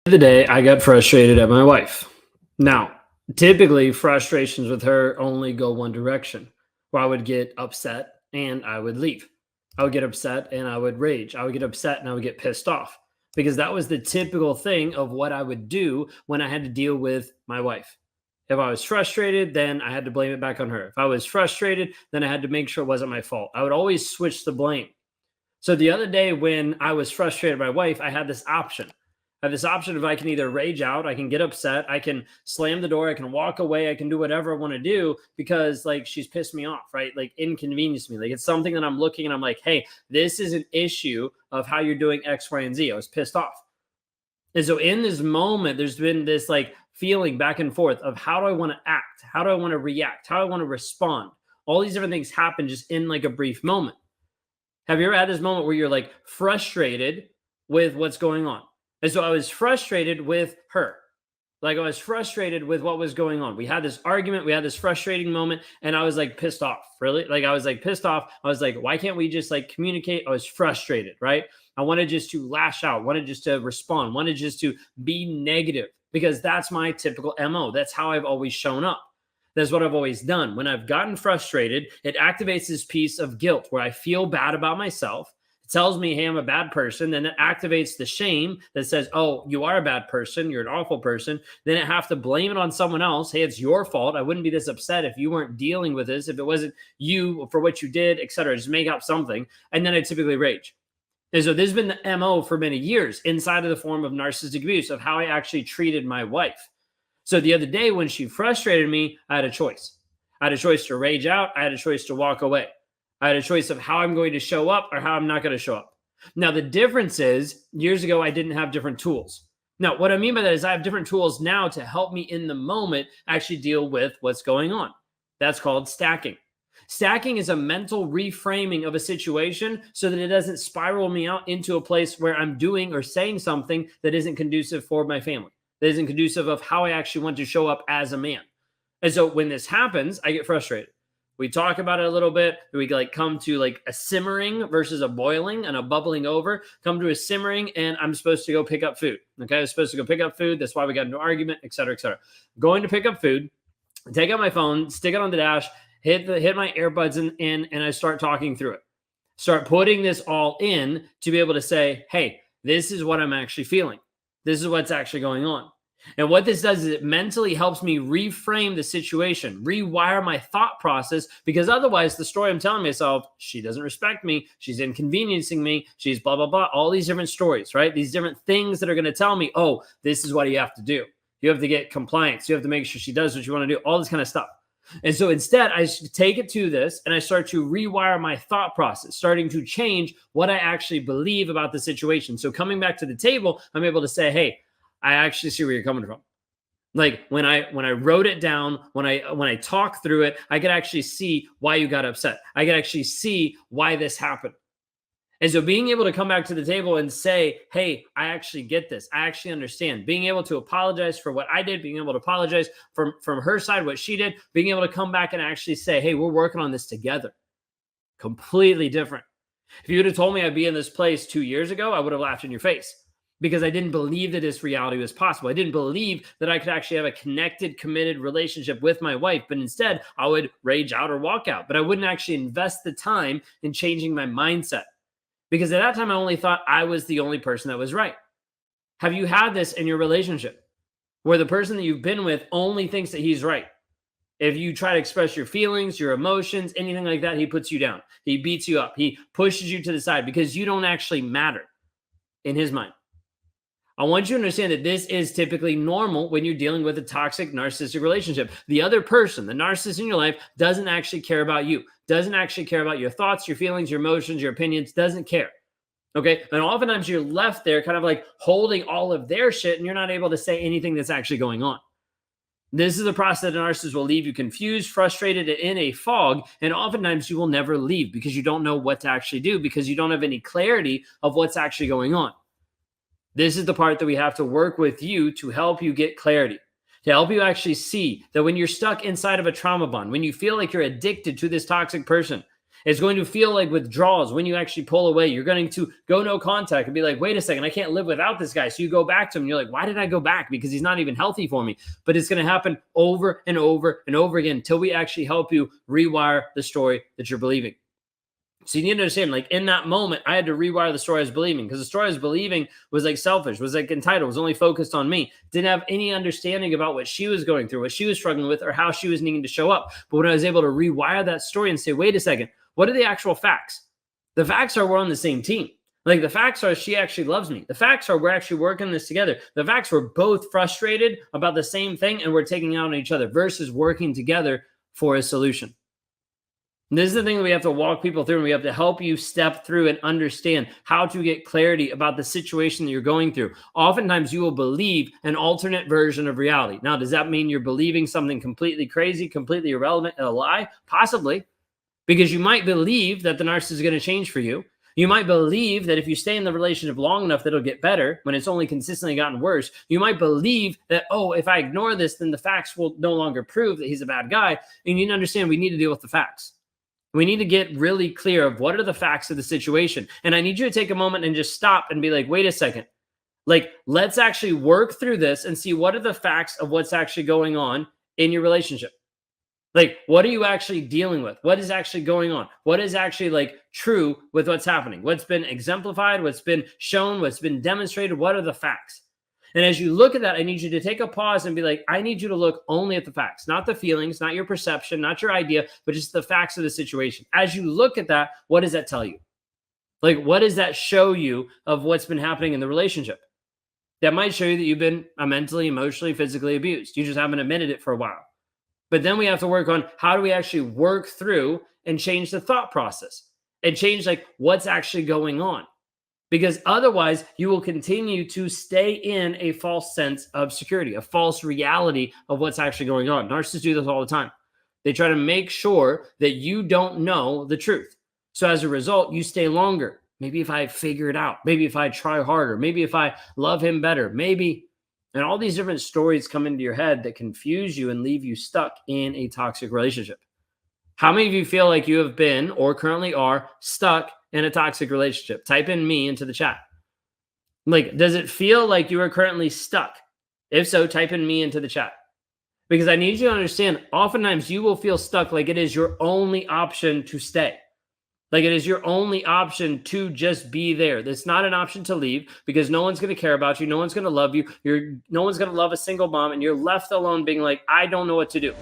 The day I got frustrated at my wife. Now, typically frustrations with her only go one direction, where I would get upset and I would leave. I would get upset and I would rage. I would get upset and I would get pissed off because that was the typical thing of what I would do when I had to deal with my wife. If I was frustrated, then I had to blame it back on her. If I was frustrated, then I had to make sure it wasn't my fault. I would always switch the blame. So the other day when I was frustrated with my wife, I had this option. I have this option of I can either rage out, I can get upset, I can slam the door, I can walk away, I can do whatever I want to do because like she's pissed me off, right? Like inconvenienced me. Like it's something that I'm looking and I'm like, hey, this is an issue of how you're doing X, Y, and Z. I was pissed off. And so in this moment, there's been this like feeling back and forth of how do I want to act? How do I want to react? How do I want to respond? All these different things happen just in like a brief moment. Have you ever had this moment where you're like frustrated with what's going on? And so I was frustrated with her. Like I was frustrated with what was going on. We had this argument, we had this frustrating moment, and I was like pissed off. Really? Like I was like pissed off. I was like, why can't we just like communicate? I was frustrated, right? I wanted just to lash out, wanted just to respond, wanted just to be negative because that's my typical MO. That's how I've always shown up. That's what I've always done. When I've gotten frustrated, it activates this piece of guilt where I feel bad about myself. It tells me, hey, I'm a bad person. Then it activates the shame that says, oh, you are a bad person. You're an awful person. Then I have to blame it on someone else. Hey, it's your fault. I wouldn't be this upset if you weren't dealing with this, if it wasn't you for what you did, etc. Just make up something. And then I typically rage. And so this has been the MO for many years inside of the form of narcissistic abuse of how I actually treated my wife. So the other day when she frustrated me, I had a choice. I had a choice to rage out. I had a choice to walk away. I had a choice of how I'm going to show up or how I'm not going to show up. Now, the difference is years ago, I didn't have different tools. Now, what I mean by that is I have different tools now to help me in the moment actually deal with what's going on. That's called stacking. Stacking is a mental reframing of a situation so that it doesn't spiral me out into a place where I'm doing or saying something that isn't conducive for my family, that isn't conducive of how I actually want to show up as a man. And so when this happens, I get frustrated. We talk about it a little bit. We like come to like a simmering versus a boiling and a bubbling over, come to a simmering, and I'm supposed to go pick up food. Okay. I was supposed to go pick up food. That's why we got into an argument, et cetera, et cetera. Going to pick up food, take out my phone, stick it on the dash, hit my earbuds in, and I start talking through it. Start putting this all in to be able to say, hey, this is what I'm actually feeling. This is what's actually going on. And what this does is it mentally helps me reframe the situation, rewire my thought process, because otherwise the story I'm telling myself, she doesn't respect me, she's inconveniencing me, she's blah, blah, blah, all these different stories, right? These different things that are going to tell me, oh, this is what you have to do. You have to get compliance. You have to make sure she does what you want to do, all this kind of stuff. And so instead, I take it to this and I start to rewire my thought process, starting to change what I actually believe about the situation. So coming back to the table, I'm able to say, hey, I actually see where you're coming from. Like when I wrote it down, when I talk through it, I could actually see why you got upset. I could actually see why this happened. And so being able to come back to the table and say, hey, I actually get this. I actually understand. Being able to apologize for what I did, being able to apologize from her side, what she did, being able to come back and actually say, hey, we're working on this together. Completely different. If you would have told me I'd be in this place 2 years ago, I would have laughed in your face because I didn't believe that this reality was possible. I didn't believe that I could actually have a connected, committed relationship with my wife, but instead I would rage out or walk out, but I wouldn't actually invest the time in changing my mindset. Because at that time, I only thought I was the only person that was right. Have you had this in your relationship where the person that you've been with only thinks that he's right? If you try to express your feelings, your emotions, anything like that, he puts you down. He beats you up. He pushes you to the side because you don't actually matter in his mind. I want you to understand that this is typically normal when you're dealing with a toxic narcissistic relationship. The other person, the narcissist in your life, doesn't actually care about you, doesn't actually care about your thoughts, your feelings, your emotions, your opinions, doesn't care. Okay. And oftentimes you're left there kind of like holding all of their shit and you're not able to say anything that's actually going on. This is a process that a narcissist will leave you confused, frustrated, and in a fog. And oftentimes you will never leave because you don't know what to actually do because you don't have any clarity of what's actually going on. This is the part that we have to work with you to help you get clarity, to help you actually see that when you're stuck inside of a trauma bond, when you feel like you're addicted to this toxic person, It's going to feel like withdrawals when you actually pull away. You're going to go no contact and be like, wait a second, I can't live without this guy. So you go back to him and you're like, why did I go back? Because he's not even healthy for me. But it's going to happen over and over and over again until we actually help you rewire the story that you're believing. So you need to understand, like in that moment, I had to rewire the story I was believing, because the story I was believing was like selfish, was like entitled, was only focused on me, didn't have any understanding about what she was going through, what she was struggling with, or how she was needing to show up. But when I was able to rewire that story and say, wait a second, what are the actual facts? The facts are we're on the same team. Like the facts are she actually loves me. The facts are we're actually working this together. The facts we're both frustrated about the same thing and we're taking out on each other versus working together for a solution. And this is the thing that we have to walk people through, and we have to help you step through and understand how to get clarity about the situation that you're going through. Oftentimes you will believe an alternate version of reality. Now, does that mean you're believing something completely crazy, completely irrelevant, a lie? Possibly, because you might believe that the narcissist is going to change for you. You might believe that if you stay in the relationship long enough, that it'll get better when it's only consistently gotten worse. You might believe that, oh, if I ignore this, then the facts will no longer prove that he's a bad guy. And you need to understand we need to deal with the facts. We need to get really clear of what are the facts of the situation. And I need you to take a moment and just stop and be like, wait a second. Like, let's actually work through this and see what are the facts of what's actually going on in your relationship. Like, what are you actually dealing with? What is actually going on? What is actually like true with what's happening? What's been exemplified? What's been shown? What's been demonstrated? What are the facts? And as you look at that, I need you to take a pause and be like, I need you to look only at the facts, not the feelings, not your perception, not your idea, but just the facts of the situation. As you look at that, what does that tell you? Like, what does that show you of what's been happening in the relationship? That might show you that you've been mentally, emotionally, physically abused. You just haven't admitted it for a while. But then we have to work on how do we actually work through and change the thought process and change like what's actually going on. Because otherwise, you will continue to stay in a false sense of security, a false reality of what's actually going on. Narcissists do this all the time. They try to make sure that you don't know the truth. So as a result, you stay longer. Maybe if I figure it out, maybe if I try harder, maybe if I love him better, maybe. And all these different stories come into your head that confuse you and leave you stuck in a toxic relationship. How many of you feel like you have been or currently are stuck in a toxic relationship? Type in me into the chat. Like, does it feel like you are currently stuck? If so, type in me into the chat. Because I need you to understand, oftentimes you will feel stuck like it is your only option to stay. Like it is your only option to just be there. It's not an option to leave because no one's going to care about you. No one's going to love you. No one's going to love a single mom, and you're left alone being like, I don't know what to do.